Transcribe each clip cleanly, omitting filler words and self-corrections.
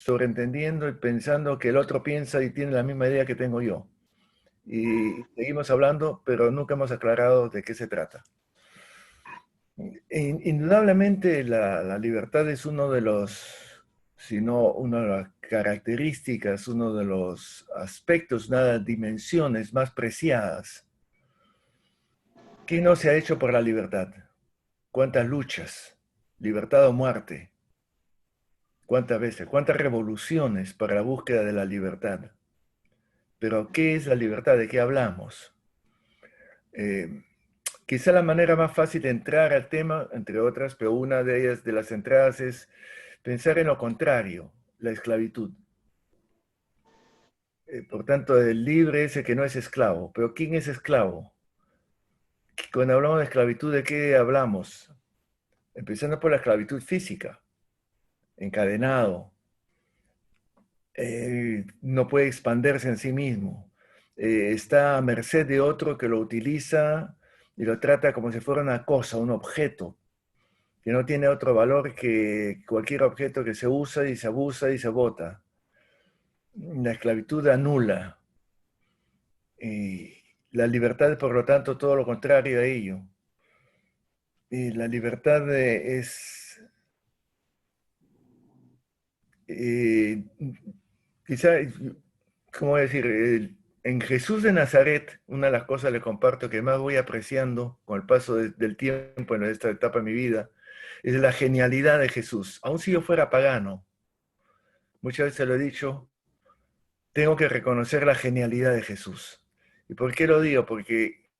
sobreentendiendo y pensando que el otro piensa y tiene la misma idea que tengo yo. Y seguimos hablando, pero nunca hemos aclarado de qué se trata. Indudablemente la libertad es uno de los, si no una de las características, uno de los aspectos, una de las dimensiones más preciadas. ¿Qué no se ha hecho por la libertad? ¿Cuántas luchas? ¿Libertad o muerte? ¿Cuántas veces? ¿Cuántas revoluciones para la búsqueda de la libertad? Pero ¿qué es la libertad? ¿De qué hablamos? Eh, Quizá la manera más fácil de entrar al tema, entre otras, pero una de ellas, de las entradas, es pensar en lo contrario, la esclavitud. Por tanto, el libre es el que no es esclavo. Pero ¿quién es esclavo? Cuando hablamos de esclavitud, ¿de qué hablamos? Empezando por la esclavitud física, encadenado, no puede expandirse en sí mismo, está a merced de otro que lo utiliza y lo trata como si fuera una cosa, un objeto, que no tiene otro valor que cualquier objeto que se usa y se abusa y se bota. La esclavitud anula. Y la libertad, por lo tanto, todo lo contrario a ello. Y la libertad eh, quizá, ¿cómo decir? En Jesús de Nazaret, una de las cosas le comparto que más voy apreciando con el paso del tiempo en esta etapa de mi vida, es la genialidad de Jesús. Aun si yo fuera pagano, muchas veces lo he dicho, tengo que reconocer la genialidad de Jesús. ¿Y por qué lo digo? Porque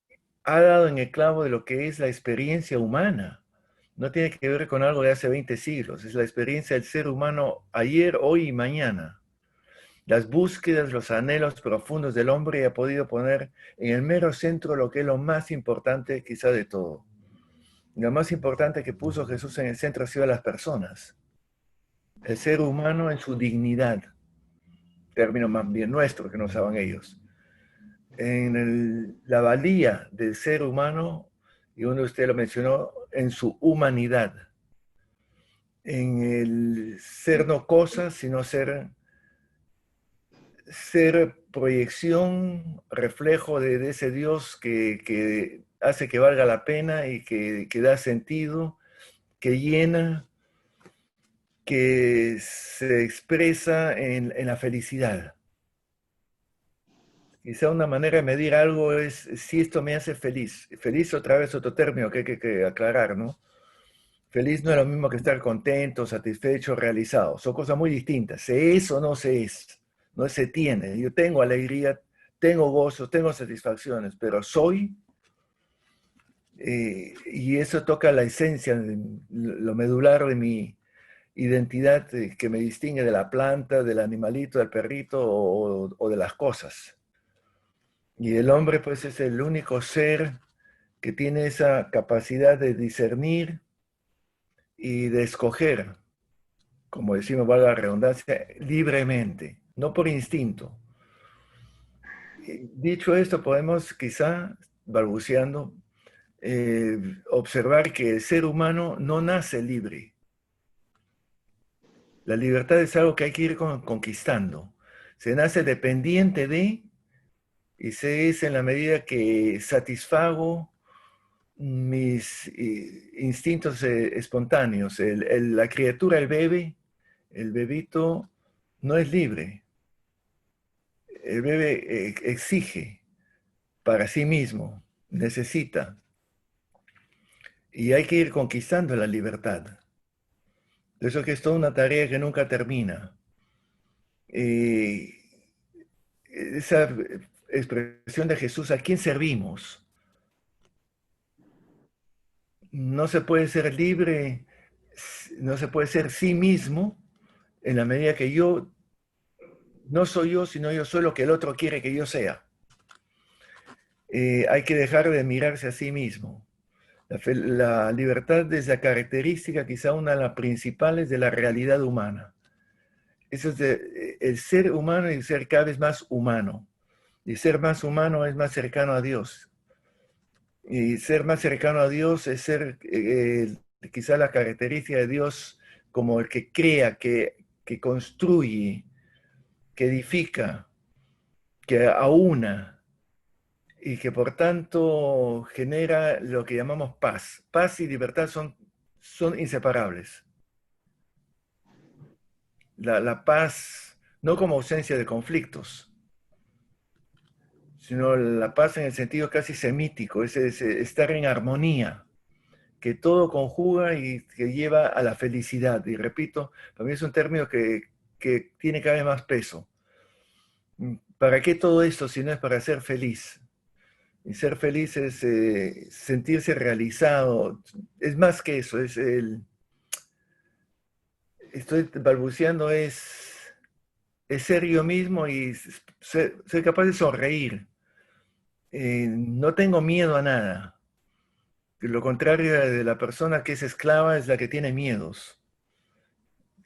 ha dado en el clavo de lo que es la experiencia humana. No tiene que ver con algo de hace 20 siglos, es la experiencia del ser humano ayer, hoy y mañana. Las búsquedas, los anhelos profundos del hombre ha podido poner en el mero centro lo que es lo más importante quizá de todo. Lo más importante que puso Jesús en el centro ha sido las personas, el ser humano en su dignidad, término más bien nuestro que no usaban ellos. La valía del ser humano, y uno de ustedes lo mencionó, en su humanidad, en el ser no cosa, sino ser proyección, reflejo de ese Dios que hace que valga la pena y que da sentido, que llena, que se expresa en la felicidad. Quizá una manera de medir algo es si esto me hace feliz. Feliz otra vez otro término que hay que aclarar, ¿no? Feliz no es lo mismo que estar contento, satisfecho, realizado. Son cosas muy distintas. Se es o no se es. No se tiene. Yo tengo alegría, tengo gozo, tengo satisfacciones, pero soy, y eso toca la esencia, lo medular de mi identidad que me distingue de la planta, del animalito, del perrito o de las cosas. Y el hombre pues es el único ser que tiene esa capacidad de discernir y de escoger, como decimos, valga la redundancia, libremente, no por instinto. Dicho esto, podemos quizá, balbuceando, observar que el ser humano no nace libre. La libertad es algo que hay que ir conquistando. Se nace dependiente de, y se es en la medida que satisfago mis instintos espontáneos. La criatura, el bebé, el bebito, no es libre. El bebé exige para sí mismo, necesita, y hay que ir conquistando la libertad. Eso que es toda una tarea que nunca termina. Eh, esa expresión de Jesús, ¿a quién servimos? No se puede ser libre, no se puede ser sí mismo en la medida que yo no soy yo, sino yo soy lo que el otro quiere que yo sea. Hay que dejar de mirarse a sí mismo. La libertad es la característica, quizá una de las principales de la realidad humana. Eso es el ser humano y ser cada vez más humano. Y ser más humano es más cercano a Dios. Y ser más cercano a Dios es ser quizá la característica de Dios como el que crea, que que construye, que edifica, que aúna y que por tanto genera lo que llamamos paz. Paz y libertad son inseparables. La paz no como ausencia de conflictos, sino la paz en el sentido casi semítico, es estar en armonía, que todo conjuga y que lleva a la felicidad. Y repito, para mí es un término que tiene cada vez más peso. ¿Para qué todo esto si no es para ser feliz? Y ser feliz es sentirse realizado. Es más que eso, estoy balbuceando, es ser yo mismo y ser capaz de sonreír. No tengo miedo a nada. Lo contrario de la persona que es esclava es la que tiene miedos.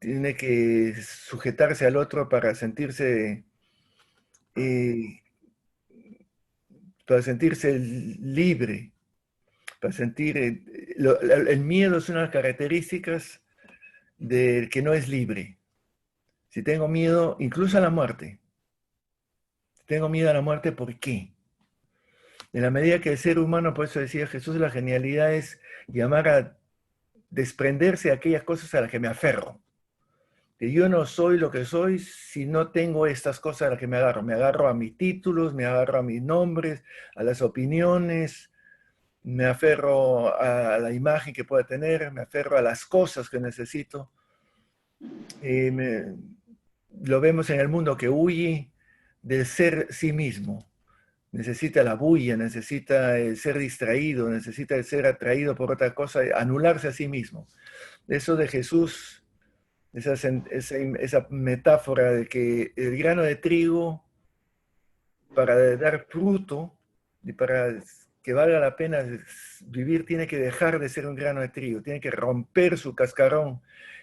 Tiene que sujetarse al otro eh, para sentirse libre, para sentir... el miedo es una de las características del que no es libre. Si tengo miedo, incluso a la muerte, si tengo miedo a la muerte, ¿por qué? En la medida que el ser humano, por eso decía Jesús, la genialidad es llamar a desprenderse de aquellas cosas a las que me aferro. Que yo no soy lo que soy si no tengo estas cosas a las que me agarro. Me agarro a mis títulos, me agarro a mis nombres, a las opiniones, me aferro a la imagen que pueda tener, me aferro a las cosas que necesito. Me, lo vemos en el mundo que huye del ser sí mismo. Necesita la bulla, necesita el ser distraído, necesita el ser atraído por otra cosa, anularse a sí mismo. Eso de Jesús, esa metáfora de que el grano de trigo, para dar fruto y para que valga la pena vivir, tiene que dejar de ser un grano de trigo, tiene que romper su cascarón.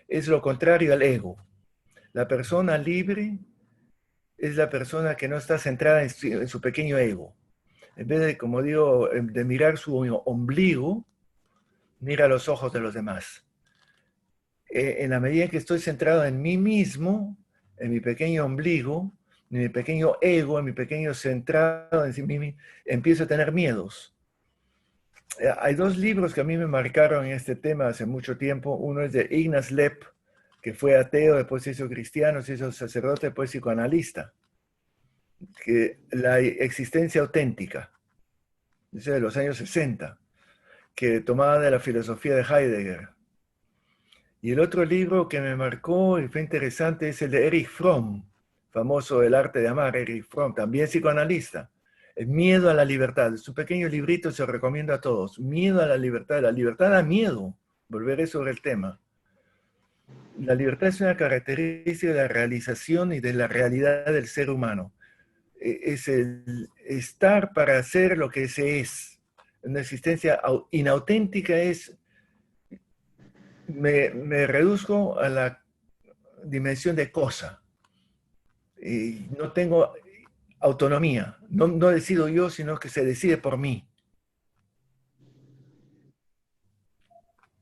Es lo contrario al ego. La persona libre es la persona que no está centrada en su pequeño ego. En vez de, como digo, de mirar su ombligo, mira los ojos de los demás. En la medida en que estoy centrado en mí mismo, en mi pequeño ombligo, en mi pequeño ego, en mi pequeño centrado en sí mismo, empiezo a tener miedos. Hay dos libros que a mí me marcaron en este tema hace mucho tiempo. Uno es de Ignaz Lepp, que fue ateo, después se hizo cristiano, se hizo sacerdote, después psicoanalista. Que la existencia auténtica, es de los años 60, que tomaba de la filosofía de Heidegger. Y el otro libro que me marcó y fue interesante es el de Erich Fromm, famoso El arte de amar, Erich Fromm, también psicoanalista. El miedo a la libertad. Es un pequeño librito, se lo recomiendo a todos. Miedo a la libertad. La libertad da miedo. Volveré sobre el tema. La libertad es una característica de la realización y de la realidad del ser humano. Es el estar para hacer lo que se es. Una existencia inauténtica es, me reduzco a la dimensión de cosa. Y no tengo autonomía. No decido yo, sino que se decide por mí.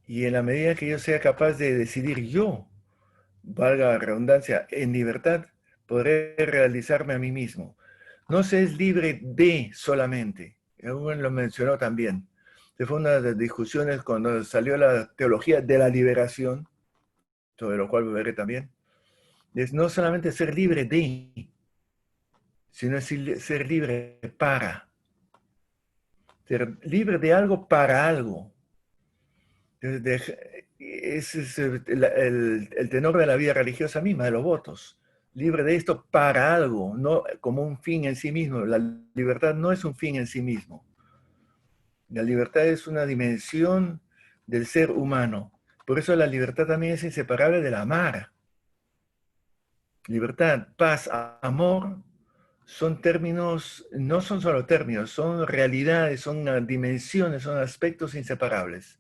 Y en la medida que yo sea capaz de decidir yo, valga la redundancia, en libertad, podré realizarme a mí mismo. No se es libre de solamente. Alguien lo mencionó también. Fue una de las discusiones cuando salió la teología de la liberación, sobre lo cual veré también. Es no solamente ser libre de, sino ser libre para. Ser libre de algo para algo. Ese es el tenor de la vida religiosa misma, de los votos. Libre de esto para algo, no como un fin en sí mismo. La libertad no es un fin en sí mismo. La libertad es una dimensión del ser humano. Por eso la libertad también es inseparable del amar. Libertad, paz, amor son términos, no son solo términos, son realidades, son dimensiones, son aspectos inseparables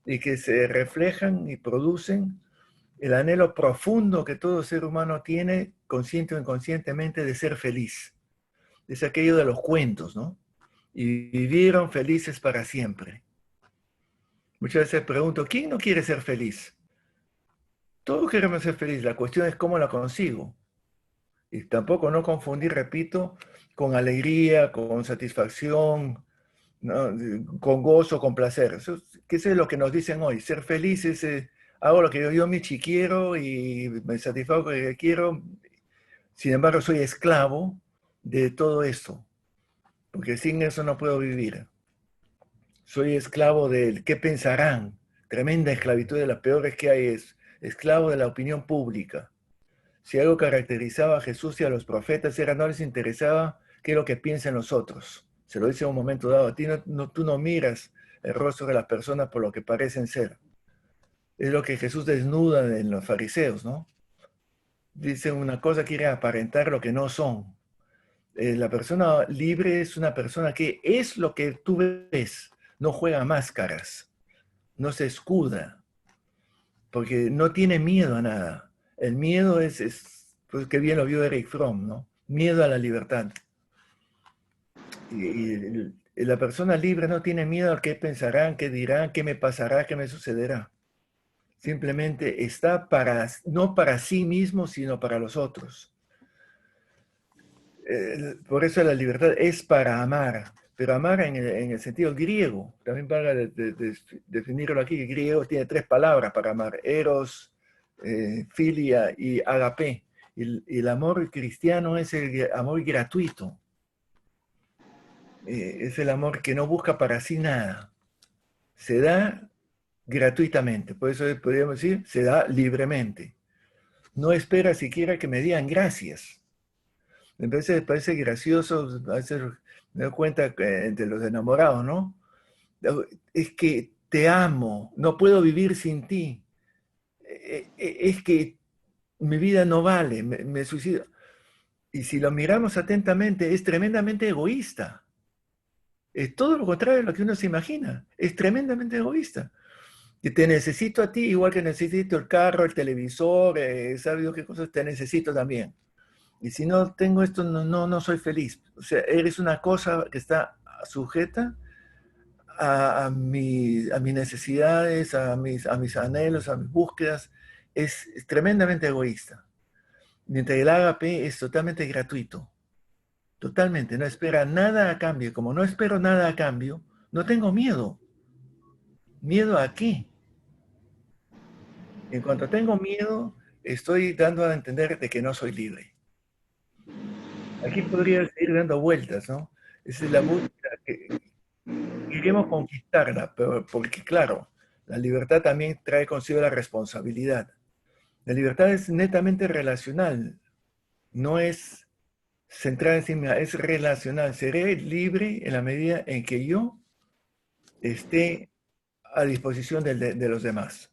y que se reflejan y producen el anhelo profundo que todo ser humano tiene, consciente o inconscientemente, de ser feliz. Es aquello de los cuentos, ¿no? Y vivieron felices para siempre. Muchas veces pregunto, ¿quién no quiere ser feliz? Todos queremos ser felices, la cuestión es cómo la consigo. Y tampoco no confundir, repito, con alegría, con satisfacción, ¿no? Con gozo, con placer. Eso es lo que nos dicen hoy. Ser felices, hago lo que yo me quiero y me satisfago con lo que quiero. Sin embargo, soy esclavo de todo esto, porque sin eso no puedo vivir. Soy esclavo del qué pensarán. Tremenda esclavitud, de las peores que hay, es esclavo de la opinión pública. Si algo caracterizaba a Jesús y a los profetas era no les interesaba qué es lo que piensan los otros. Se lo dice en un momento dado, a ti tú no miras el rostro de las personas por lo que parecen ser. Es lo que Jesús desnuda en los fariseos, ¿no? Dicen una cosa, quiere aparentar lo que no son. La persona libre es una persona que es lo que tú ves, no juega máscaras, no se escuda, porque no tiene miedo a nada. El miedo pues que bien lo vio Eric Fromm, ¿no? Miedo a la libertad. Y la persona libre no tiene miedo a qué pensarán, qué dirán, qué me pasará, qué me sucederá. Simplemente está no para sí mismo, sino para los otros. Por eso la libertad es para amar, pero amar en el sentido griego, también para definirlo aquí, griego tiene tres palabras para amar: eros, filia y agape. Y el amor cristiano es el amor gratuito, es el amor que no busca para sí nada, se da gratuitamente, por eso podríamos decir, se da libremente. No espera siquiera que me digan gracias. A veces parece gracioso, a veces me doy cuenta que entre los enamorados, ¿no? Es que te amo, no puedo vivir sin ti. Es que mi vida no vale, me suicido. Y si lo miramos atentamente, es tremendamente egoísta. Es todo lo contrario de lo que uno se imagina. Es tremendamente egoísta. Que te necesito a ti, igual que necesito el carro, el televisor, ¿sabes qué cosas? Te necesito también. Y si no tengo esto, no soy feliz. O sea, eres una cosa que está sujeta a mis necesidades, a mis anhelos, a mis búsquedas. Es tremendamente egoísta. Mientras el ágape es totalmente gratuito. Totalmente, no espera nada a cambio. Como no espero nada a cambio, no tengo miedo. ¿Miedo a qué? En cuanto tengo miedo, estoy dando a entender de que no soy libre. Aquí podría seguir dando vueltas, ¿no? Esa es la búsqueda que queremos conquistarla, pero porque claro, la libertad también trae consigo la responsabilidad. La libertad es netamente relacional, no es centrada en sí misma, es relacional. Seré libre en la medida en que yo esté a disposición de los demás,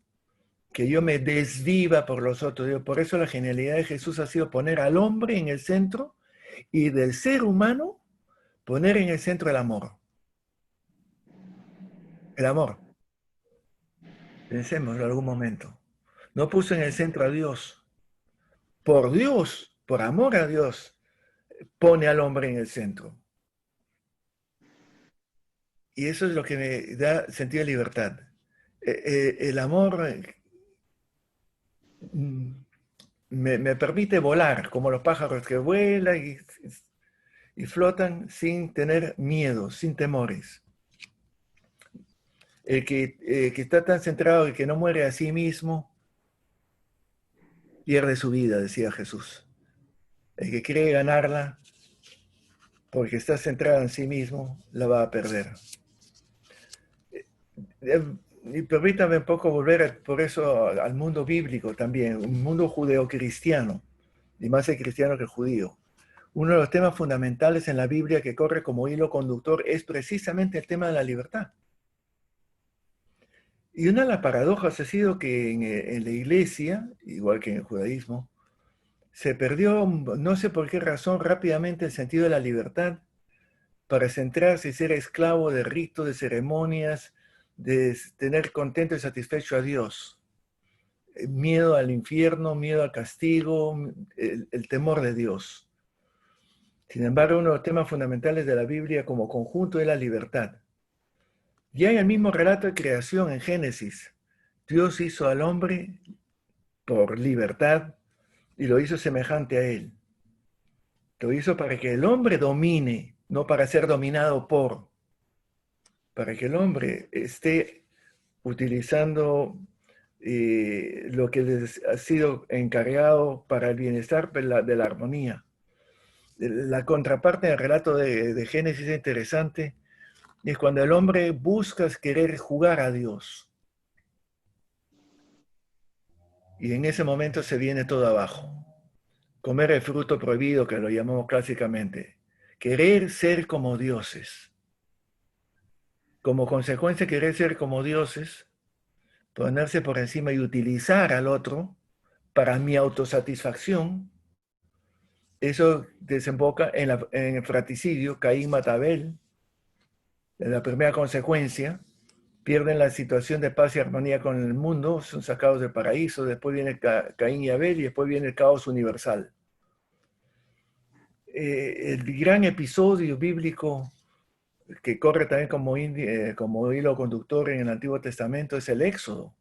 que yo me desviva por los otros. Por eso la genialidad de Jesús ha sido poner al hombre en el centro y del ser humano poner en el centro el amor. El amor, pensémoslo en algún momento. No puso en el centro a Dios. Por Dios, por amor a Dios, pone al hombre en el centro. Y eso es lo que me da sentido de libertad. El amor me permite volar, como los pájaros que vuelan y flotan sin tener miedo, sin temores. Que está tan centrado y que no muere a sí mismo, pierde su vida, decía Jesús. El que quiere ganarla, porque está centrado en sí mismo, la va a perder. Y permítame un poco volver por eso al mundo bíblico también, un mundo judeocristiano, y más el cristiano que el judío. Uno de los temas fundamentales en la Biblia que corre como hilo conductor es precisamente el tema de la libertad. Y una de las paradojas ha sido que en la iglesia, igual que en el judaísmo, se perdió, no sé por qué razón, rápidamente el sentido de la libertad para centrarse y ser esclavo de ritos, de ceremonias, de tener contento y satisfecho a Dios. Miedo al infierno, miedo al castigo, el temor de Dios. Sin embargo, uno de los temas fundamentales de la Biblia como conjunto es la libertad. Ya en el mismo relato de creación en Génesis, Dios hizo al hombre por libertad y lo hizo semejante a él. Lo hizo para que el hombre domine, no para ser dominado por, para que el hombre esté utilizando lo que les ha sido encargado para el bienestar de la armonía. La contraparte del relato de Génesis es interesante, y es cuando el hombre busca querer jugar a Dios. Y en ese momento se viene todo abajo. Comer el fruto prohibido, que lo llamamos clásicamente. Querer ser como dioses. Como consecuencia de querer ser como dioses, ponerse por encima y utilizar al otro para mi autosatisfacción, eso desemboca en el fratricidio. Caín mata a Abel. La primera consecuencia, pierden la situación de paz y armonía con el mundo, son sacados del paraíso, después viene Caín y Abel y después viene el caos universal. El gran episodio bíblico que corre también como hilo conductor en el Antiguo Testamento es el Éxodo,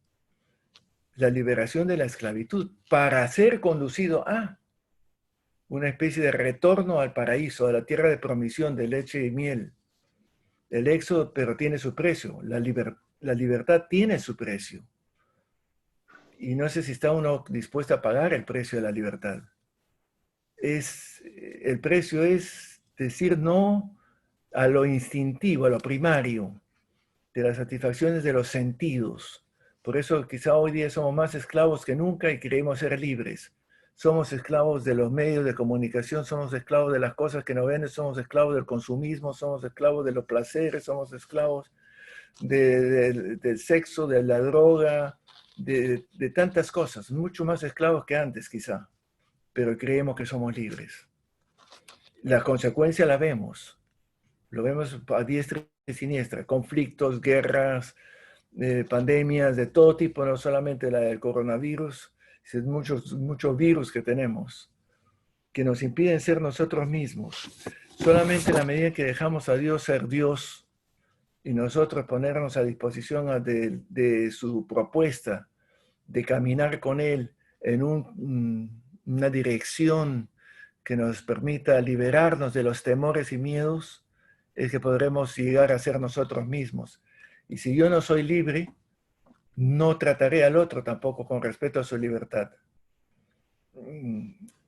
la liberación de la esclavitud, para ser conducido a una especie de retorno al paraíso, a la tierra de promisión de leche y miel. El Éxodo, pero tiene su precio, la libertad tiene su precio. Y no sé si está uno dispuesto a pagar el precio de la libertad. El precio es decir no a lo instintivo, a lo primario, de las satisfacciones de los sentidos. Por eso quizá hoy día somos más esclavos que nunca y queremos ser libres. Somos esclavos de los medios de comunicación, somos esclavos de las cosas que nos venden, somos esclavos del consumismo, somos esclavos de los placeres, somos esclavos del sexo, de la droga, de tantas cosas, mucho más esclavos que antes quizá, pero creemos que somos libres. La consecuencia la vemos, lo vemos a diestra y siniestra, conflictos, guerras, pandemias de todo tipo, no solamente la del coronavirus, sino muchos virus que tenemos, que nos impiden ser nosotros mismos. Solamente en la medida que dejamos a Dios ser Dios, y nosotros ponernos a disposición de su propuesta, de caminar con Él en una dirección que nos permita liberarnos de los temores y miedos, es que podremos llegar a ser nosotros mismos. Y si yo no soy libre, no trataré al otro tampoco con respeto a su libertad.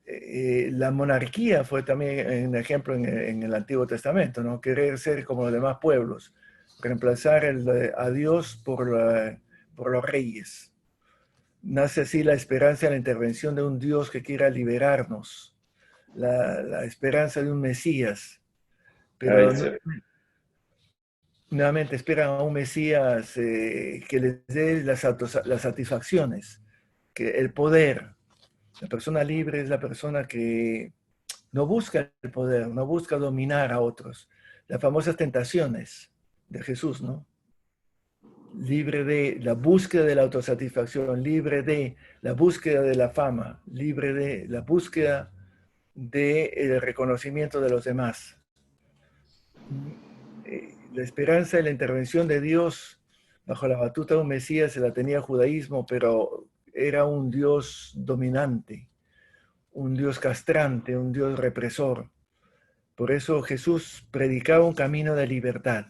La monarquía fue también un ejemplo en el Antiguo Testamento, ¿no? Querer ser como los demás pueblos, reemplazar a Dios por los reyes. Nace así la esperanza de la intervención de un Dios que quiera liberarnos, la esperanza de un Mesías, pero nuevamente esperan a un Mesías que les dé las satisfacciones, que el poder. La persona libre es la persona que no busca el poder, no busca dominar a otros. Las famosas tentaciones de Jesús, ¿no? Libre de la búsqueda de la autosatisfacción, libre de la búsqueda de la fama, libre de la búsqueda del reconocimiento de los demás. La esperanza de la intervención de Dios bajo la batuta de un Mesías se la tenía el judaísmo, pero era un Dios dominante, un Dios castrante, un Dios represor. Por eso Jesús predicaba un camino de libertad.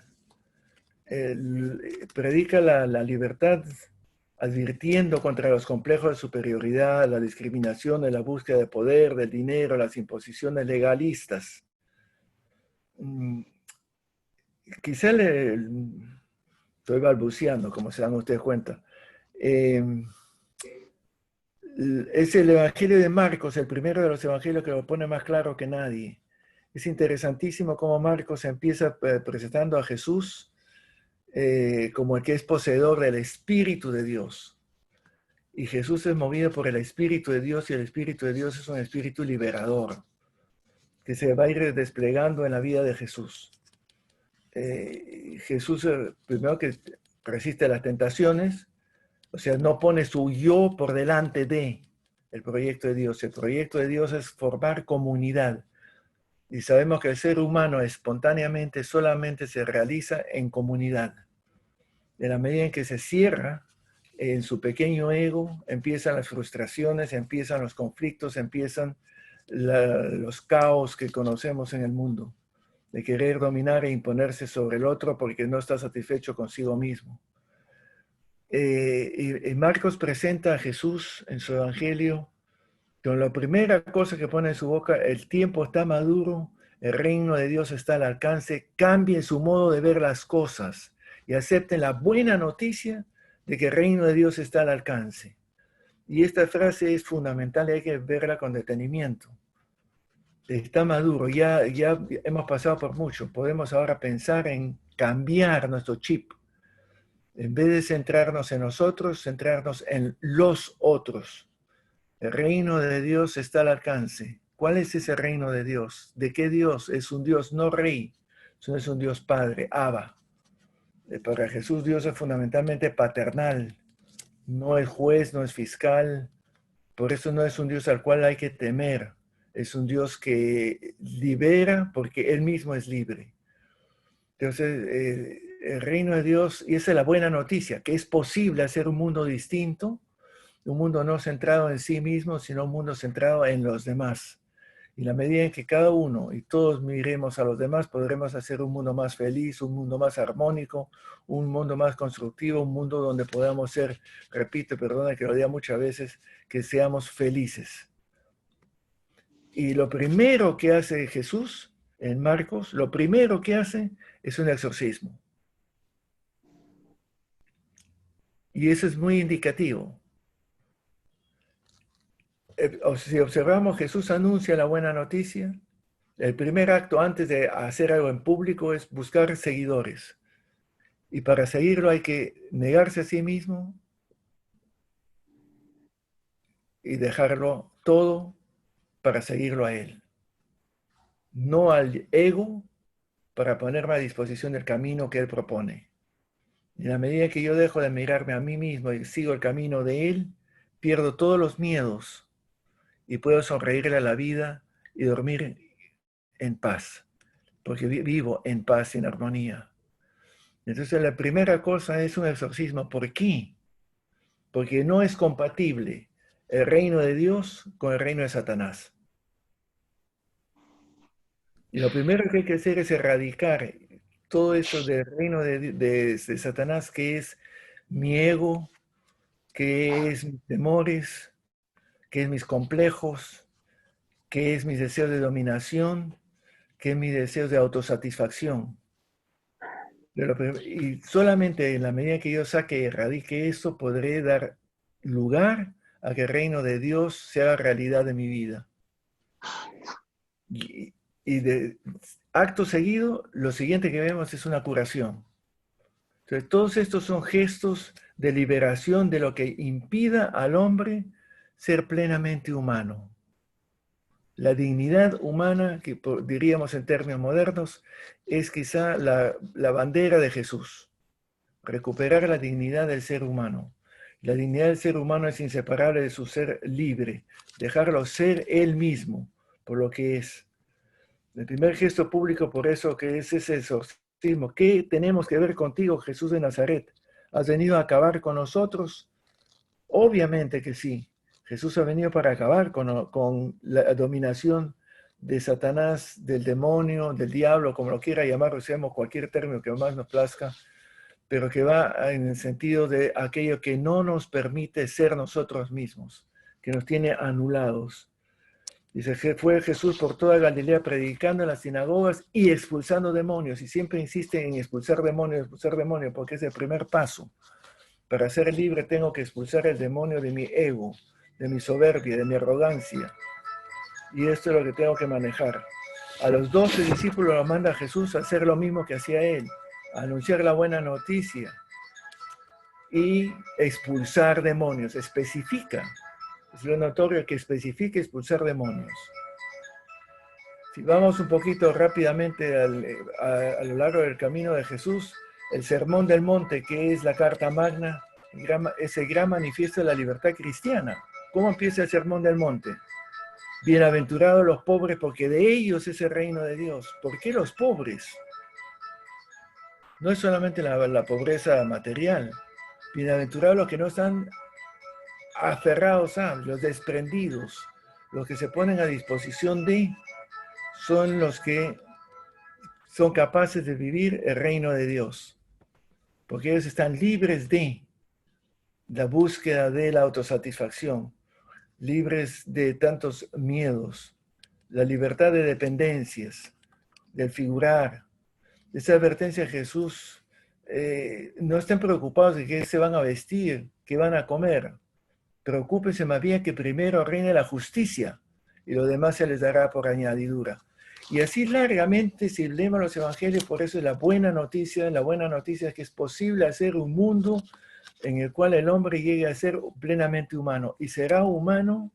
Predica la libertad advirtiendo contra los complejos de superioridad, la discriminación, la búsqueda de poder, del dinero, las imposiciones legalistas. Quizá estoy balbuceando, como se dan ustedes cuenta. Es el Evangelio de Marcos, el primero de los evangelios que lo pone más claro que nadie. Es interesantísimo cómo Marcos empieza presentando a Jesús como el que es poseedor del Espíritu de Dios. Y Jesús es movido por el Espíritu de Dios, y el Espíritu de Dios es un espíritu liberador que se va a ir desplegando en la vida de Jesús. Jesús, primero que resiste las tentaciones, o sea, no pone su yo por delante de el proyecto de Dios. El proyecto de Dios es formar comunidad. Y sabemos que el ser humano espontáneamente solamente se realiza en comunidad. En la medida en que se cierra en su pequeño ego, empiezan las frustraciones, empiezan los conflictos, empiezan los caos que conocemos en el mundo, de querer dominar e imponerse sobre el otro porque no está satisfecho consigo mismo. Y Marcos presenta a Jesús en su evangelio con la primera cosa que pone en su boca: el tiempo está maduro, el reino de Dios está al alcance, cambien su modo de ver las cosas y acepten la buena noticia de que el reino de Dios está al alcance. Y esta frase es fundamental y hay que verla con detenimiento. Está maduro, ya hemos pasado por mucho, podemos ahora pensar en cambiar nuestro chip. En vez de centrarnos en nosotros, centrarnos en los otros. El reino de Dios está al alcance. ¿Cuál es ese reino de Dios? ¿De qué Dios? Es un Dios no rey, sino es un Dios padre, Abba. Para Jesús Dios es fundamentalmente paternal, no es juez, no es fiscal. Por eso no es un Dios al cual hay que temer. Es un Dios que libera porque Él mismo es libre. Entonces, el reino de Dios, y esa es la buena noticia, que es posible hacer un mundo distinto, un mundo no centrado en sí mismo, sino un mundo centrado en los demás. Y la medida en que cada uno y todos miremos a los demás, podremos hacer un mundo más feliz, un mundo más armónico, un mundo más constructivo, un mundo donde podamos ser, repito, perdona que lo diga muchas veces, que seamos felices. Y lo primero que hace Jesús en Marcos, lo primero que hace es un exorcismo. Y eso es muy indicativo. Si observamos, Jesús anuncia la buena noticia. El primer acto antes de hacer algo en público es buscar seguidores. Y para seguirlo hay que negarse a sí mismo y dejarlo todo para seguirlo a Él. No al ego para ponerme a disposición del camino que Él propone. Y en la medida que yo dejo de mirarme a mí mismo y sigo el camino de Él, pierdo todos los miedos y puedo sonreírle a la vida y dormir en paz, porque vivo en paz y en armonía. Entonces la primera cosa es un exorcismo. ¿Por qué? Porque no es compatible el reino de Dios con el reino de Satanás. Y lo primero que hay que hacer es erradicar todo eso del reino de Satanás, que es mi ego, que es mis temores, que es mis complejos, que es mis deseos de dominación, que es mis deseos de autosatisfacción. Y solamente en la medida que yo saque y erradique eso, podré dar lugar a que el reino de Dios sea realidad de mi vida. Y de acto seguido, lo siguiente que vemos es una curación. Entonces, todos estos son gestos de liberación de lo que impida al hombre ser plenamente humano. La dignidad humana, que diríamos en términos modernos, es quizá la bandera de Jesús. Recuperar la dignidad del ser humano. La dignidad del ser humano es inseparable de su ser libre, dejarlo ser él mismo, por lo que es. El primer gesto público, por eso, que es ese exorcismo. ¿Qué tenemos que ver contigo, Jesús de Nazaret? ¿Has venido a acabar con nosotros? Obviamente que sí. Jesús ha venido para acabar con la dominación de Satanás, del demonio, del diablo, como lo quiera llamar, usemos cualquier término que más nos plazca, pero que va en el sentido de aquello que no nos permite ser nosotros mismos, que nos tiene anulados. Dice que fue Jesús por toda Galilea predicando en las sinagogas y expulsando demonios, y siempre insiste en expulsar demonios, porque es el primer paso. Para ser libre tengo que expulsar el demonio de mi ego, de mi soberbia, de mi arrogancia. Y esto es lo que tengo que manejar. A los 12 discípulos los manda Jesús a hacer lo mismo que hacía él, a anunciar la buena noticia y expulsar demonios. Especifica. Es lo notorio que especifica expulsar demonios. Si vamos un poquito rápidamente a lo largo del camino de Jesús, el Sermón del Monte, que es la Carta Magna, es el gran manifiesto de la libertad cristiana. ¿Cómo empieza el Sermón del Monte? Bienaventurados los pobres, porque de ellos es el reino de Dios. ¿Por qué los pobres? No es solamente la pobreza material, Bienaventurados los que no están aferrados a, los desprendidos, los que se ponen a disposición de, son los que son capaces de vivir el reino de Dios, porque ellos están libres de la búsqueda de la autosatisfacción, libres de tantos miedos, la libertad de dependencias, del figurar. Esa advertencia de Jesús, no estén preocupados de qué se van a vestir, qué van a comer. Preocúpense más bien que primero reine la justicia y lo demás se les dará por añadidura. Y así largamente, si leemos los evangelios, por eso es la buena noticia es que es posible hacer un mundo en el cual el hombre llegue a ser plenamente humano. Y será humano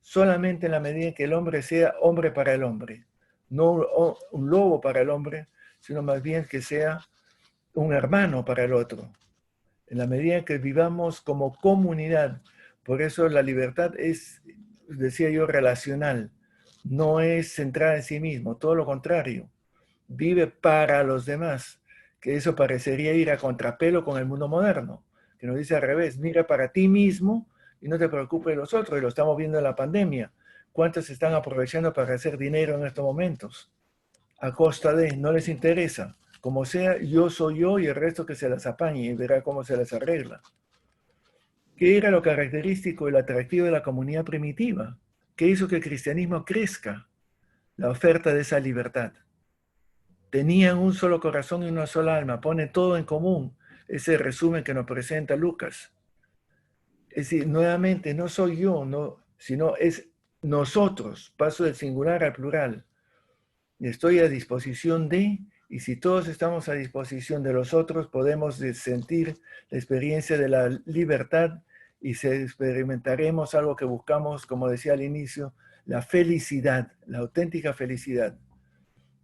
solamente en la medida en que el hombre sea hombre para el hombre. No un lobo para el hombre, sino más bien que sea un hermano para el otro. En la medida en que vivamos como comunidad. Por eso la libertad es, decía yo, relacional. No es centrada en sí mismo, todo lo contrario. Vive para los demás, que eso parecería ir a contrapelo con el mundo moderno, que nos dice al revés, mira para ti mismo y no te preocupes de los otros, y lo estamos viendo en la pandemia. ¿Cuántos están aprovechando para hacer dinero en estos momentos? A costa de, no les interesa. Como sea, yo soy yo y el resto que se las apañe y verá cómo se las arregla. ¿Qué era lo característico y lo atractivo de la comunidad primitiva? ¿Qué hizo que el cristianismo crezca? La oferta de esa libertad. Tenían un solo corazón y una sola alma, pone todo en común. Ese resumen que nos presenta Lucas. Es decir, nuevamente, no soy yo, no, sino es nosotros. Paso del singular al plural. Estoy a disposición de, y si todos estamos a disposición de los otros, podemos sentir la experiencia de la libertad y experimentaremos algo que buscamos, como decía al inicio, la felicidad, la auténtica felicidad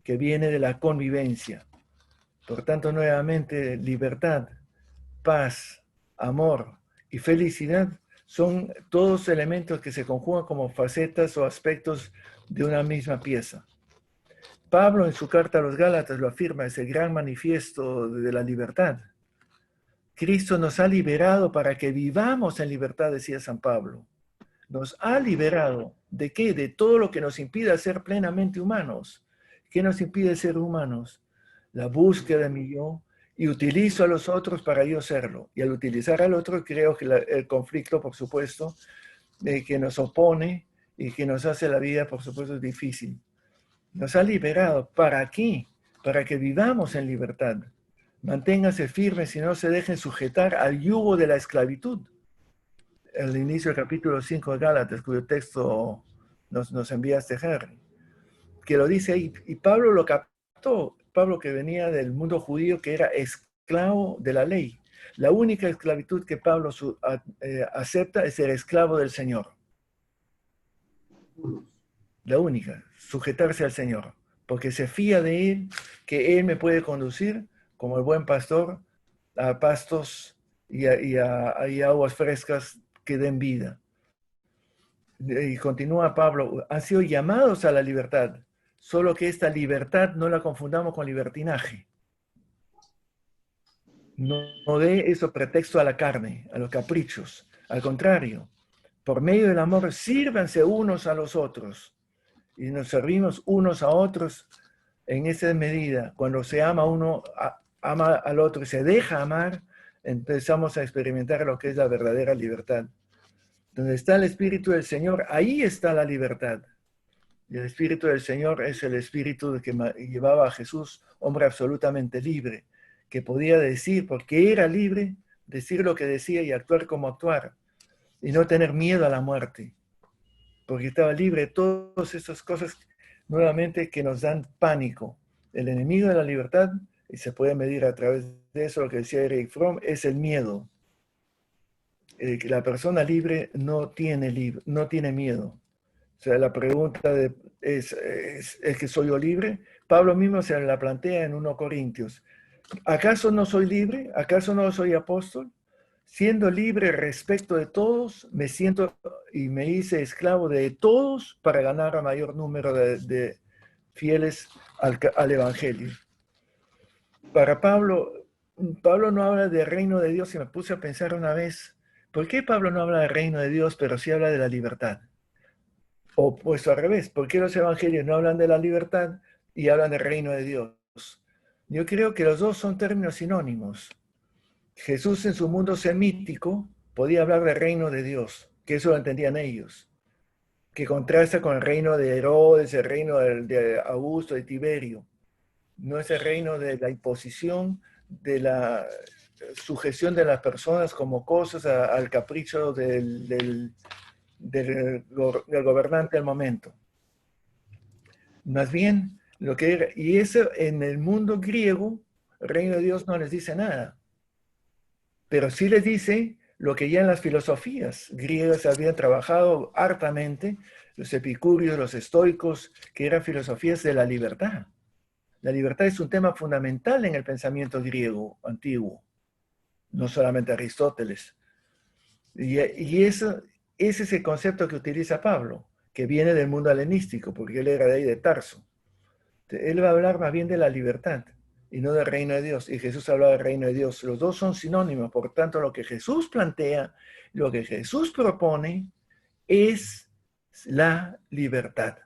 que viene de la convivencia. Por tanto, nuevamente, libertad, paz, amor y felicidad son todos elementos que se conjugan como facetas o aspectos de una misma pieza. Pablo en su carta a los Gálatas lo afirma, es el gran manifiesto de la libertad. Cristo nos ha liberado para que vivamos en libertad, decía San Pablo. Nos ha liberado. ¿De qué? De todo lo que nos impide ser plenamente humanos. ¿Qué nos impide ser humanos? La búsqueda de mi yo, y utilizo a los otros para yo serlo. Y al utilizar al otro creo que el conflicto, por supuesto, que nos opone y que nos hace la vida, por supuesto, difícil. Nos ha liberado. ¿Para qué? Para que vivamos en libertad. Manténganse firmes y no se dejen sujetar al yugo de la esclavitud. El inicio del capítulo 5 de Gálatas, cuyo texto nos enviaste, Henry, que lo dice ahí. Y Pablo lo captó. Pablo, que venía del mundo judío, que era esclavo de la ley. La única esclavitud que Pablo acepta es ser esclavo del Señor. La única, sujetarse al Señor, porque se fía de Él, que Él me puede conducir como el buen pastor a pastos y a aguas frescas que den vida. Y continúa Pablo, han sido llamados a la libertad, solo que esta libertad no la confundamos con libertinaje. No dé eso pretexto a la carne, a los caprichos. Al contrario, por medio del amor, sírvanse unos a los otros. Y nos servimos unos a otros en esa medida. Cuando se ama uno, ama al otro y se deja amar, empezamos a experimentar lo que es la verdadera libertad. Donde está el Espíritu del Señor, ahí está la libertad. Y el Espíritu del Señor es el Espíritu que llevaba a Jesús, hombre absolutamente libre, que podía decir, porque era libre, decir lo que decía y actuar como actuar, y no tener miedo a la muerte, porque estaba libre de todas esas cosas, nuevamente, que nos dan pánico. El enemigo de la libertad, y se puede medir a través de eso, lo que decía Eric Fromm, es el miedo. La persona libre no tiene miedo. O sea, la pregunta ¿es que soy yo libre? Pablo mismo se la plantea en 1 Corintios. ¿Acaso no soy libre? ¿Acaso no soy apóstol? Siendo libre respecto de todos, me siento y me hice esclavo de todos para ganar a mayor número de fieles al Evangelio. Para Pablo, Pablo no habla del reino de Dios y me puse a pensar una vez, ¿por qué Pablo no habla del reino de Dios, pero sí habla de la libertad? O puesto al revés, ¿por qué los evangelios no hablan de la libertad y hablan del reino de Dios? Yo creo que los dos son términos sinónimos. Jesús en su mundo semítico podía hablar del reino de Dios, que eso lo entendían ellos, que contrasta con el reino de Herodes, el reino de Augusto, de Tiberio. No es el reino de la imposición, de la sujeción de las personas como cosas al capricho del gobernante del momento. Más bien, lo que era, y eso en el mundo griego, el reino de Dios no les dice nada, pero sí les dice lo que ya en las filosofías griegas habían trabajado hartamente, los epicúreos, los estoicos, que eran filosofías de la libertad. La libertad es un tema fundamental en el pensamiento griego antiguo, no solamente Aristóteles. Y ese es el concepto que utiliza Pablo, que viene del mundo helenístico, porque él era de ahí de Tarso. Él va a hablar más bien de la libertad y no del reino de Dios. Y Jesús habla del reino de Dios. Los dos son sinónimos. Por tanto, lo que Jesús plantea, lo que Jesús propone, es la libertad.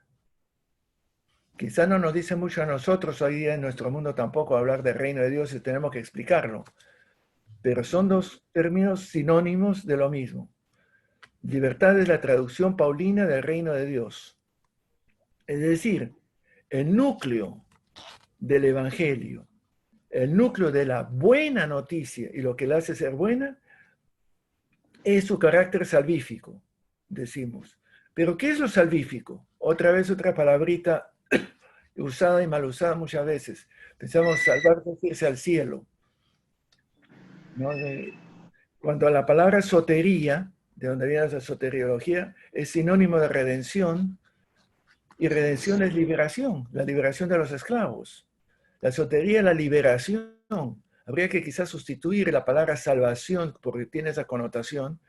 Quizá no nos dice mucho a nosotros hoy día en nuestro mundo tampoco hablar del reino de Dios y tenemos que explicarlo. Pero son dos términos sinónimos de lo mismo. Libertad es la traducción paulina del reino de Dios. Es decir, el núcleo del evangelio, el núcleo de la buena noticia y lo que la hace ser buena es su carácter salvífico, decimos. Pero ¿qué es lo salvífico? Otra vez otra palabrita usada y mal usada muchas veces. Pensamos salvarse es irse al cielo, ¿no? Cuando la palabra sotería, de donde viene la soteriología, es sinónimo de redención, y redención es liberación, la liberación de los esclavos. La sotería es la liberación. Habría que quizás sustituir la palabra salvación, porque tiene esa connotación,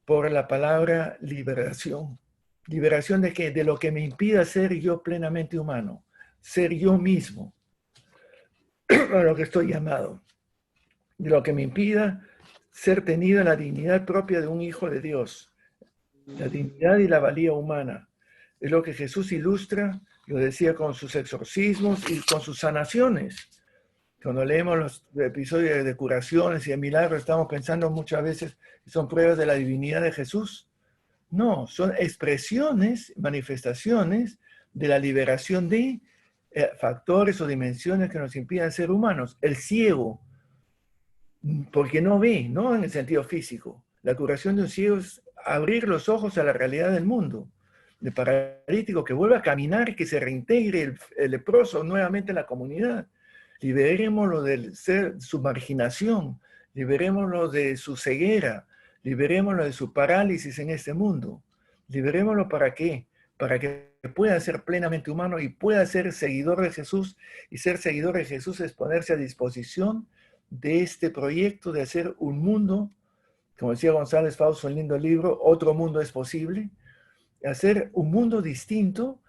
por la palabra liberación. ¿Liberación de qué? De lo que me impida ser yo plenamente humano, ser yo mismo, a lo que estoy llamado. De lo que me impida ser tenido en la dignidad propia de un hijo de Dios, la dignidad y la valía humana. Es lo que Jesús ilustra, lo decía con sus exorcismos y con sus sanaciones. Cuando leemos los episodios de curaciones y de milagros, estamos pensando muchas veces que son pruebas de la divinidad de Jesús. No, son expresiones, manifestaciones de la liberación de factores o dimensiones que nos impiden ser humanos. El ciego, porque no ve, no en el sentido físico. La curación de un ciego es abrir los ojos a la realidad del mundo. El paralítico que vuelva a caminar, que se reintegre el leproso nuevamente en la comunidad. Liberémoslo de su marginación, liberémoslo de su ceguera, liberémoslo de su parálisis en este mundo. Liberémoslo ¿para qué? Para que pueda ser plenamente humano y pueda ser seguidor de Jesús. Y ser seguidor de Jesús es ponerse a disposición de este proyecto de hacer un mundo, como decía González Fausto en un lindo libro, Otro mundo es posible, hacer un mundo distinto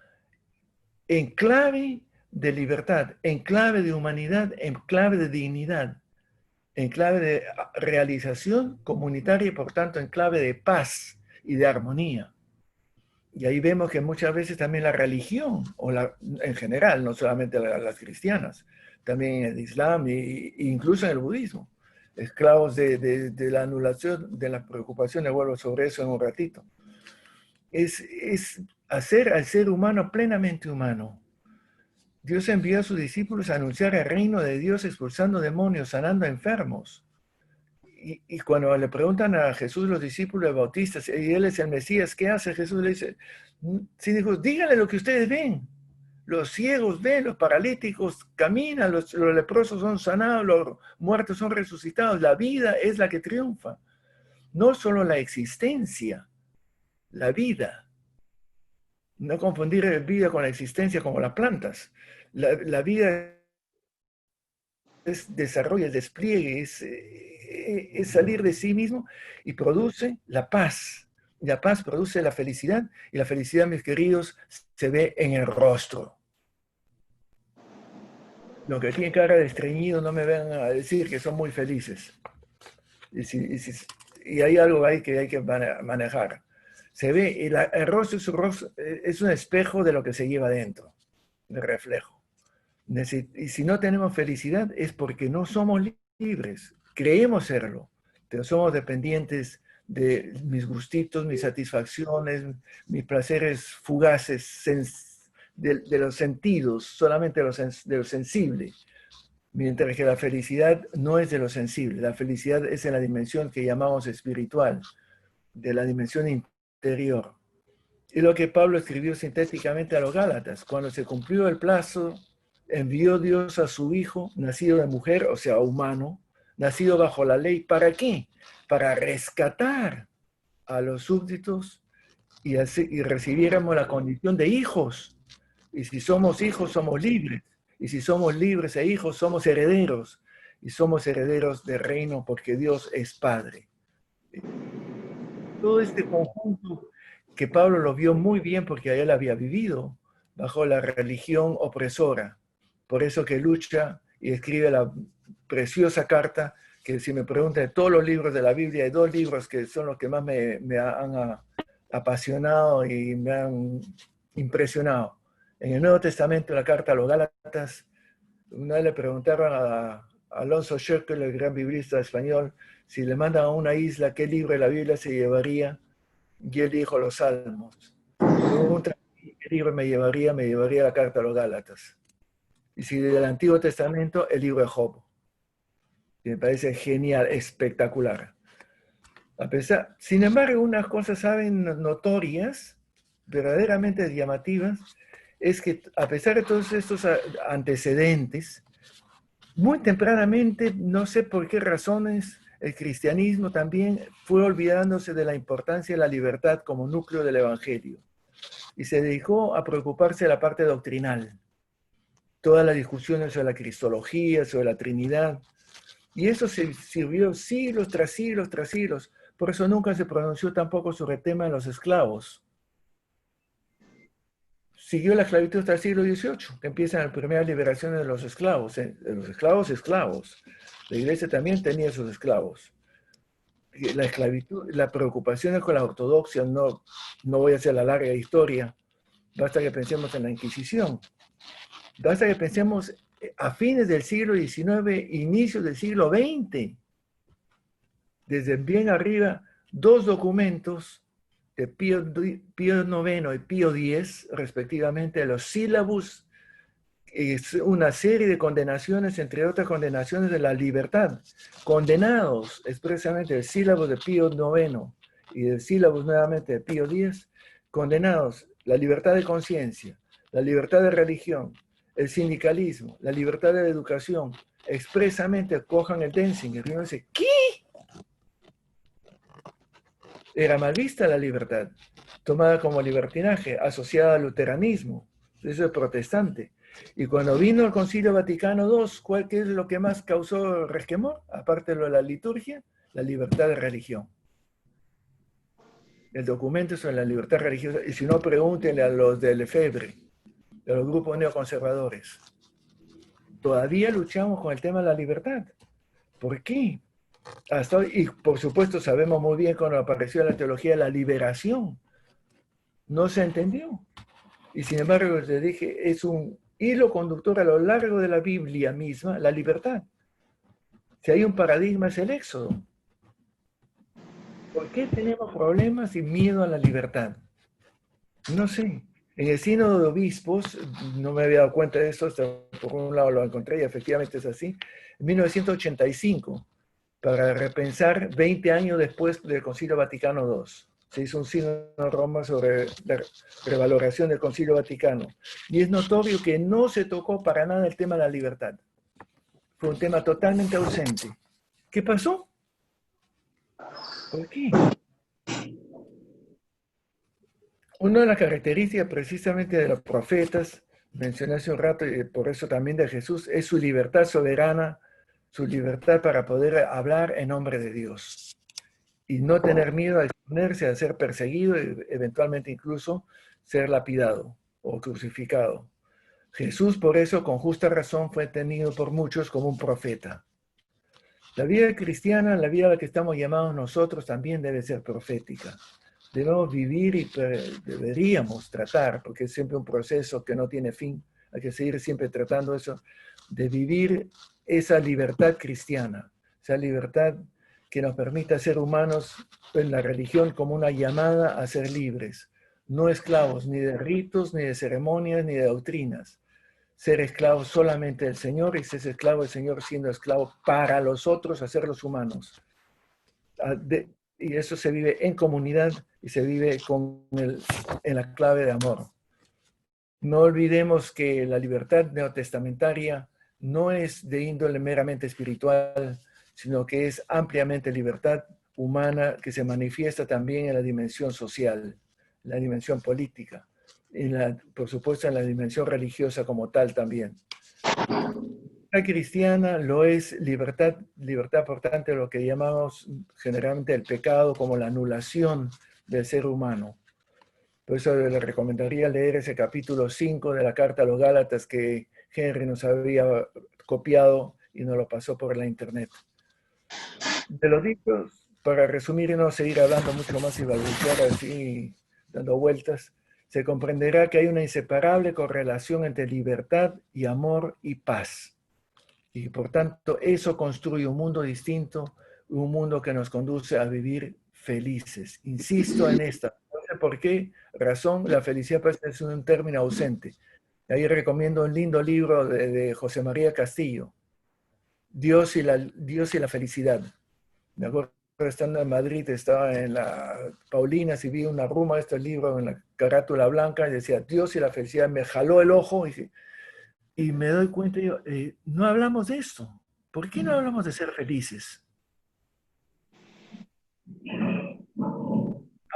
en clave de libertad, en clave de humanidad, en clave de dignidad, en clave de realización comunitaria y por tanto en clave de paz y de armonía. Y ahí vemos que muchas veces también la religión, en general, no solamente las cristianas, también en el Islam e incluso en el budismo, esclavos de la anulación, de las preocupaciones, vuelvo sobre eso en un ratito. Es hacer al ser humano plenamente humano. Dios envió a sus discípulos a anunciar el reino de Dios expulsando demonios, sanando enfermos. Y cuando le preguntan a Jesús los discípulos bautistas, y él es el Mesías, ¿qué hace? Jesús le dice, sí, dijo, díganle lo que ustedes ven. Los ciegos ven, los paralíticos caminan, los leprosos son sanados, los muertos son resucitados. La vida es la que triunfa. No solo la existencia, la vida. No confundir vida con la existencia como las plantas. La vida es desarrollo, es despliegue, es salir de sí mismo y produce la paz. La paz produce la felicidad y la felicidad, mis queridos, se ve en el rostro. los que tienen cara de estreñido no me vengan a decir que son muy felices. Y hay algo ahí que hay que manejar. Se ve, el rostro es un espejo de lo que se lleva dentro, de reflejo. Y si no tenemos felicidad es porque no somos libres. Creemos serlo, pero somos dependientes de mis gustitos, mis satisfacciones, mis placeres fugaces de los sentidos, solamente de lo sensible. Mientras que la felicidad no es de lo sensible, la felicidad es en la dimensión que llamamos espiritual, de la dimensión interior. Y lo que Pablo escribió sintéticamente a los Gálatas, cuando se cumplió el plazo, envió Dios a su Hijo, nacido de mujer, o sea, humano, nacido bajo la ley. ¿Para qué? Para rescatar a los súbditos y recibiéramos la condición de hijos. Y si somos hijos, somos libres. Y si somos libres e hijos, somos herederos. Y somos herederos del reino porque Dios es Padre. Todo este conjunto que Pablo lo vio muy bien porque él había vivido bajo la religión opresora. Por eso que lucha y escribe la preciosa carta que, si me preguntan, de todos los libros de la Biblia, hay dos libros que son los que más me han apasionado y me han impresionado. En el Nuevo Testamento, la carta a los Gálatas, una vez le preguntaron a Alonso Schöckel, el gran biblista español, si le mandan a una isla, ¿qué libro de la Biblia se llevaría? Y él dijo los Salmos. ¿Qué libro me llevaría? Me llevaría la carta a los Gálatas. Y si del Antiguo Testamento, el libro de Job. Y me parece genial, espectacular. Sin embargo, unas cosas saben notorias, verdaderamente llamativas, es que a pesar de todos estos antecedentes, muy tempranamente, no sé por qué razones, el cristianismo también fue olvidándose de la importancia de la libertad como núcleo del evangelio y se dedicó a preocuparse de la parte doctrinal, todas las discusiones sobre la cristología, sobre la Trinidad, y eso se sirvió siglos tras siglos tras siglos. Por eso nunca se pronunció tampoco sobre el tema de los esclavos. Siguió la esclavitud hasta el siglo XVIII, que empiezan las primeras liberaciones de los esclavos. Esclavos. La iglesia también tenía sus esclavos. La esclavitud, la preocupación con la ortodoxia, no voy a hacer la larga historia, basta que pensemos en la Inquisición, basta que pensemos a fines del siglo XIX, inicios del siglo XX, desde bien arriba, dos documentos de Pío IX y Pío X, respectivamente, los sílabus, es una serie de condenaciones, entre otras condenaciones de la libertad, condenados expresamente el sílabo de Pío IX y el sílabo nuevamente de Pío X, condenados la libertad de conciencia, la libertad de religión, el sindicalismo, la libertad de educación, expresamente cojan el Denzinger y uno dice, ¿qué? Era mal vista la libertad, tomada como libertinaje, asociada al luteranismo, eso es protestante. Y cuando vino el Concilio Vaticano II, ¿qué es lo que más causó resquemor? Aparte de lo de la liturgia, la libertad de religión. El documento sobre la libertad religiosa, y si no, pregúntenle a los de Lefebvre, de los grupos neoconservadores. Todavía luchamos con el tema de la libertad. ¿Por qué? Y por supuesto sabemos muy bien cuando apareció la teología de la liberación. No se entendió. Y sin embargo, les dije, es un hilo conductor a lo largo de la Biblia misma, la libertad. Si hay un paradigma es el éxodo. ¿Por qué tenemos problemas y miedo a la libertad? No sé. En el sínodo de obispos, no me había dado cuenta de eso, hasta por un lado lo encontré y efectivamente es así, en 1985, para repensar 20 años después del Concilio Vaticano II. Se hizo un sínodo en Roma sobre la revaloración del Concilio Vaticano. Y es notorio que no se tocó para nada el tema de la libertad. Fue un tema totalmente ausente. ¿Qué pasó? ¿Por qué? Una de las características precisamente de los profetas, mencioné hace un rato, y por eso también de Jesús, es su libertad soberana, su libertad para poder hablar en nombre de Dios. Y no tener miedo a exponerse, a ser perseguido, y eventualmente incluso ser lapidado o crucificado. Jesús, por eso, con justa razón, fue tenido por muchos como un profeta. La vida cristiana, la vida a la que estamos llamados nosotros, también debe ser profética. Debemos vivir y deberíamos tratar, porque es siempre un proceso que no tiene fin, hay que seguir siempre tratando eso, de vivir esa libertad cristiana, esa libertad que nos permita ser humanos en la religión como una llamada a ser libres, no esclavos ni de ritos, ni de ceremonias, ni de doctrinas. Ser esclavo solamente del Señor y ser esclavo del Señor siendo esclavo para los otros, hacerlos humanos. Y eso se vive en comunidad y se vive en la clave de amor. No olvidemos que la libertad neotestamentaria no es de índole meramente espiritual, sino que es ampliamente libertad humana que se manifiesta también en la dimensión social, la dimensión política, por supuesto en la dimensión religiosa como tal también. La cristiana lo es libertad, por tanto, lo que llamamos generalmente el pecado como la anulación del ser humano. Por eso le recomendaría leer ese capítulo 5 de la carta a los Gálatas que Henry nos había copiado y nos lo pasó por la internet. De los dicho, para resumir y no seguir hablando mucho más y balbucear así, dando vueltas, se comprenderá que hay una inseparable correlación entre libertad y amor y paz. Y por tanto, eso construye un mundo distinto, un mundo que nos conduce a vivir felices. Insisto en esta. No sé por qué razón la felicidad es un término ausente. Ahí recomiendo un lindo libro de José María Castillo, Dios y la felicidad. Me acuerdo estando en Madrid, estaba en la Paulinas y vi una ruma de este libro en la carátula blanca y decía Dios y la felicidad. Me jaló el ojo y me doy cuenta, yo, no hablamos de esto. ¿Por qué no hablamos de ser felices?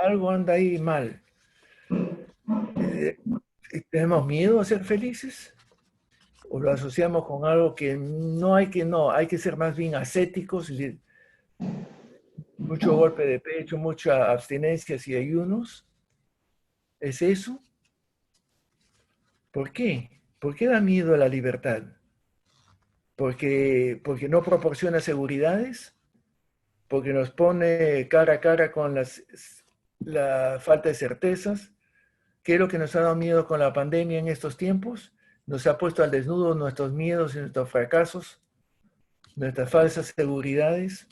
Algo anda ahí mal. Eh, ¿Tenemos miedo a ser felices? ¿O lo asociamos con algo que no, hay que ser más bien ascéticos, mucho golpe de pecho, mucha abstinencia y ayunos? ¿Es eso? ¿Por qué? ¿Por qué da miedo a la libertad? ¿Porque no proporciona seguridades? ¿Porque nos pone cara a cara con la falta de certezas? ¿Qué es lo que nos ha dado miedo con la pandemia en estos tiempos? Nos ha puesto al desnudo nuestros miedos y nuestros fracasos, nuestras falsas seguridades,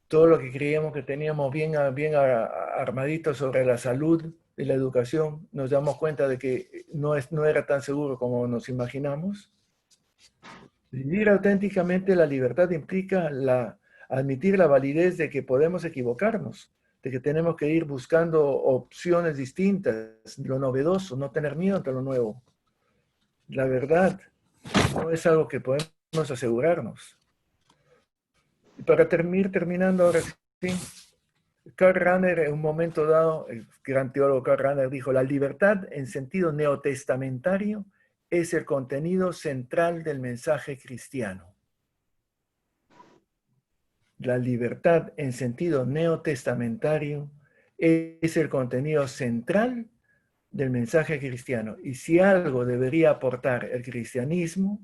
todo lo que creíamos que teníamos bien armadito sobre la salud y la educación, nos damos cuenta de que no era tan seguro como nos imaginamos. Vivir auténticamente la libertad implica admitir la validez de que podemos equivocarnos, de que tenemos que ir buscando opciones distintas, lo novedoso, no tener miedo ante lo nuevo. La verdad no es algo que podemos asegurarnos. Y para terminando ahora sí, Karl Rahner en un momento dado, el gran teólogo Karl Rahner dijo, la libertad en sentido neotestamentario es el contenido central del mensaje cristiano. La libertad en sentido neotestamentario es el contenido central del mensaje cristiano. Y si algo debería aportar el cristianismo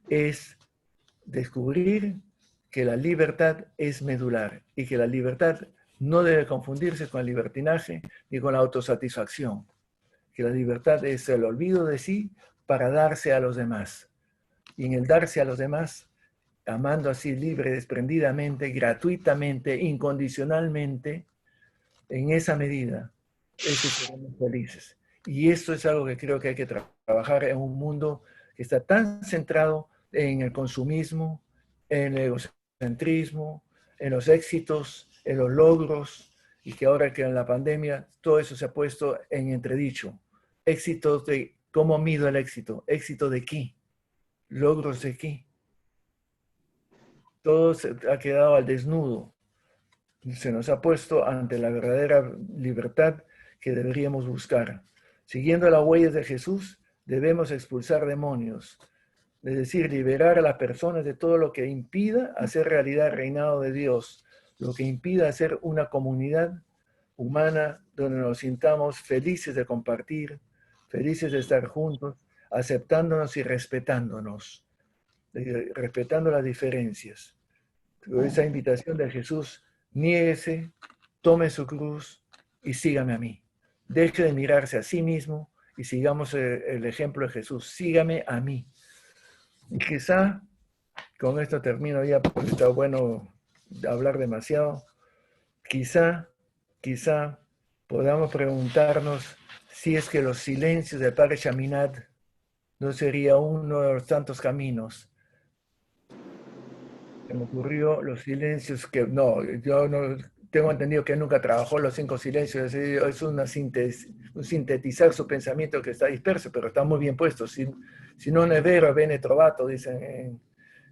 es descubrir que la libertad es medular y que la libertad no debe confundirse con el libertinaje ni con la autosatisfacción. Que la libertad es el olvido de sí para darse a los demás. Y en el darse a los demás, amando así libre, desprendidamente, gratuitamente, incondicionalmente, en esa medida, es que seremos felices. Y esto es algo que creo que hay que trabajar en un mundo que está tan centrado en el consumismo, en el egocentrismo, en los éxitos, en los logros, y que ahora que en la pandemia todo eso se ha puesto en entredicho. Éxitos de, ¿cómo mido el éxito? ¿Éxito de qué? ¿Logros de qué? Todo se ha quedado al desnudo. Se nos ha puesto ante la verdadera libertad que deberíamos buscar. Siguiendo las huellas de Jesús, debemos expulsar demonios, es decir, liberar a las personas de todo lo que impida hacer realidad el reinado de Dios, lo que impida hacer una comunidad humana donde nos sintamos felices de compartir, felices de estar juntos, aceptándonos y respetándonos, respetando las diferencias. Esa invitación de Jesús, niéguese, tome su cruz y sígame a mí. Deje de mirarse a sí mismo y sigamos el ejemplo de Jesús. Sígame a mí. Y quizá, con esto termino ya, porque está bueno hablar demasiado, quizá podamos preguntarnos si es que los silencios del Padre Chaminade no sería uno de los tantos caminos. Se me ocurrió los silencios que, no, yo no tengo entendido que nunca trabajó los 5 silencios, es una síntesis, un sintetizar su pensamiento que está disperso, pero está muy bien puesto. Si non è vero, bene trovato, dicen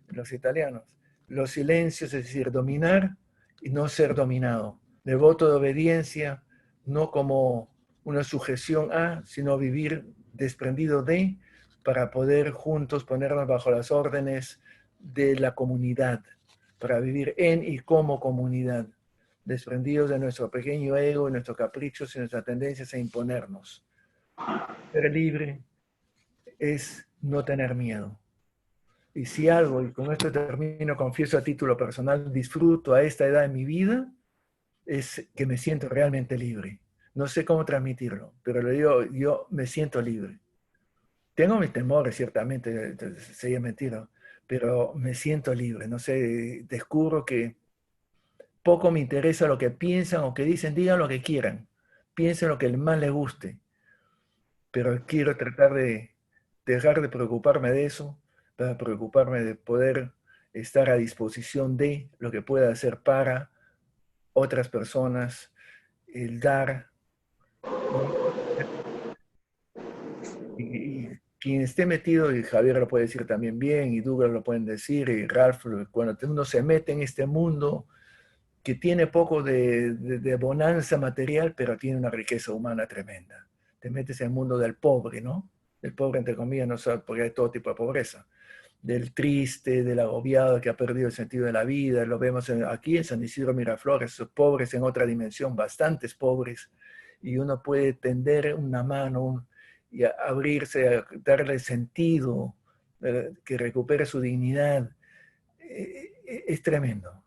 los italianos. Los silencios, es decir, dominar y no ser dominado. Devoto de obediencia, no como una sujeción a, sino vivir desprendido de, para poder juntos ponernos bajo las órdenes de la comunidad, para vivir en y como comunidad, desprendidos de nuestro pequeño ego, de nuestros caprichos y nuestras tendencias a imponernos. Ser libre es no tener miedo. Y si algo, y con esto termino, confieso a título personal, disfruto a esta edad de mi vida, es que me siento realmente libre. No sé cómo transmitirlo, pero le digo, yo me siento libre. Tengo mis temores, ciertamente, sería mentira, pero me siento libre. No sé, descubro que poco me interesa lo que piensan o que dicen, digan lo que quieran, piensen lo que más les guste, pero quiero tratar de dejar de preocuparme de eso, para preocuparme de poder estar a disposición de lo que pueda hacer para otras personas, el dar. Y quien esté metido, y Javier lo puede decir también bien, y Douglas lo pueden decir, y Ralph, cuando uno se mete en este mundo que tiene poco de bonanza material, pero tiene una riqueza humana tremenda. Te metes en el mundo del pobre, ¿no? El pobre, entre comillas, no sabe, porque hay todo tipo de pobreza. Del triste, del agobiado que ha perdido el sentido de la vida. Lo vemos aquí en San Isidro Miraflores, pobres en otra dimensión, bastantes pobres. Y uno puede tender una mano y abrirse, a darle sentido, que recupere su dignidad. Es tremendo.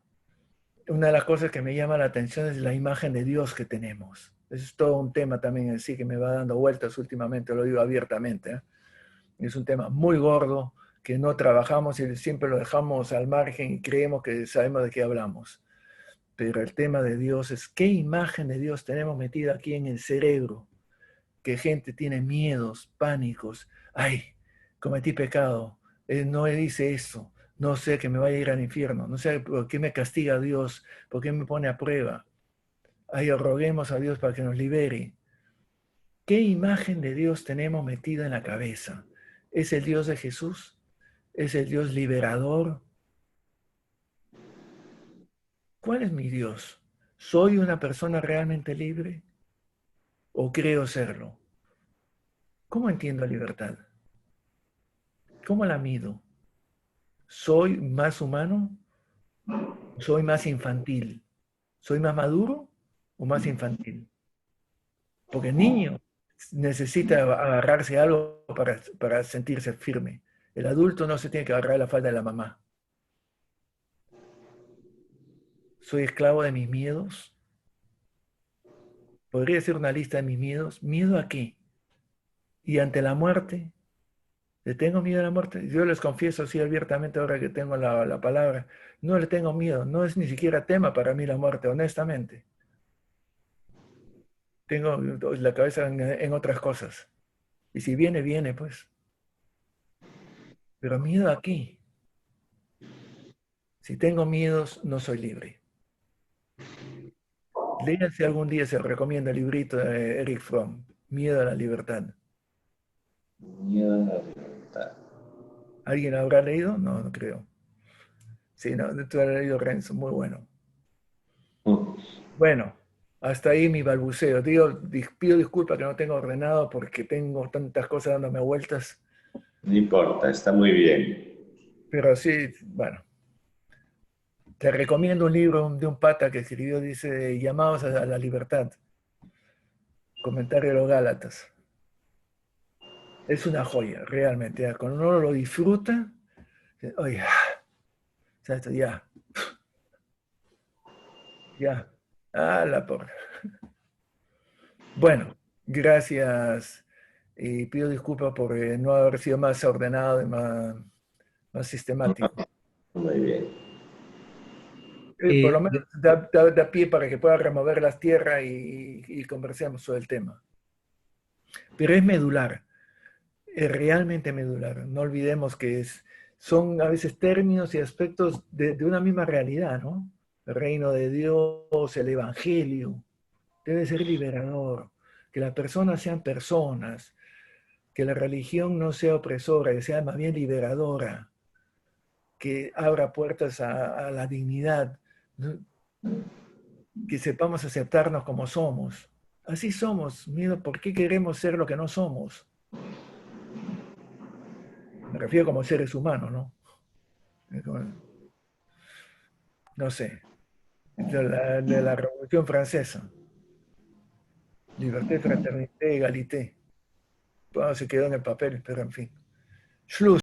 Una de las cosas que me llama la atención es la imagen de Dios que tenemos. Eso es todo un tema también en sí que me va dando vueltas últimamente, lo digo abiertamente, ¿eh? Es un tema muy gordo que no trabajamos y siempre lo dejamos al margen y creemos que sabemos de qué hablamos. Pero el tema de Dios es qué imagen de Dios tenemos metida aquí en el cerebro, que gente tiene miedos, pánicos. Ay, cometí pecado, no dice eso, no sé que me vaya a ir al infierno, no sé por qué me castiga Dios, por qué me pone a prueba. Ay, roguemos a Dios para que nos libere. ¿Qué imagen de Dios tenemos metida en la cabeza? ¿Es el Dios de Jesús? ¿Es el Dios liberador? ¿Cuál es mi Dios? ¿Soy una persona realmente libre o creo serlo? ¿Cómo entiendo libertad? ¿Cómo la mido? ¿Soy más humano? ¿Soy más infantil? ¿Soy más maduro o más infantil? Porque el niño necesita agarrarse a algo para sentirse firme. El adulto no se tiene que agarrar a la falda de la mamá. ¿Soy esclavo de mis miedos? Podría ser una lista de mis miedos. ¿Miedo a qué? Y ante la muerte, ¿le tengo miedo a la muerte? Yo les confieso así abiertamente ahora que tengo la palabra. No le tengo miedo. No es ni siquiera tema para mí la muerte, honestamente. Tengo la cabeza en otras cosas. Y si viene, viene, pues. Pero miedo a qué? Si tengo miedos, no soy libre. Léanse algún día, se recomienda el librito de Eric Fromm, Miedo a la libertad. Miedo a la libertad. ¿Alguien lo habrá leído? No, no creo. Sí, no, tú has leído Renzo, muy bueno. Bueno, hasta ahí mi balbuceo. Pido disculpas que no tengo ordenado porque tengo tantas cosas dándome vueltas, No importa, está muy bien. pero sí, bueno. Te recomiendo un libro de un pata que escribió, dice, Llamados a la libertad, comentario de los Gálatas. es una joya, realmente. Ya, cuando uno lo disfruta, oye, ya, ya, la por. Bueno, gracias y pido disculpas por no haber sido más ordenado y más sistemático. Muy bien. Por lo Eh, menos de- da pie para que pueda remover las tierras y conversemos sobre el tema. Pero es medular, es realmente medular. No olvidemos que son a veces términos y aspectos de una misma realidad, ¿no? El reino de Dios, el evangelio, debe ser liberador. Que las personas sean personas, que la religión no sea opresora, que sea más bien liberadora, que abra puertas a la dignidad, ¿no? Que sepamos aceptarnos como somos. Así somos, mira, ¿por qué queremos ser lo que no somos? Me refiero como seres humanos, ¿no? No sé, de la Revolución Francesa, liberté, fraternité, égalité. Bueno, se quedó en el papel, pero en fin. Schluss.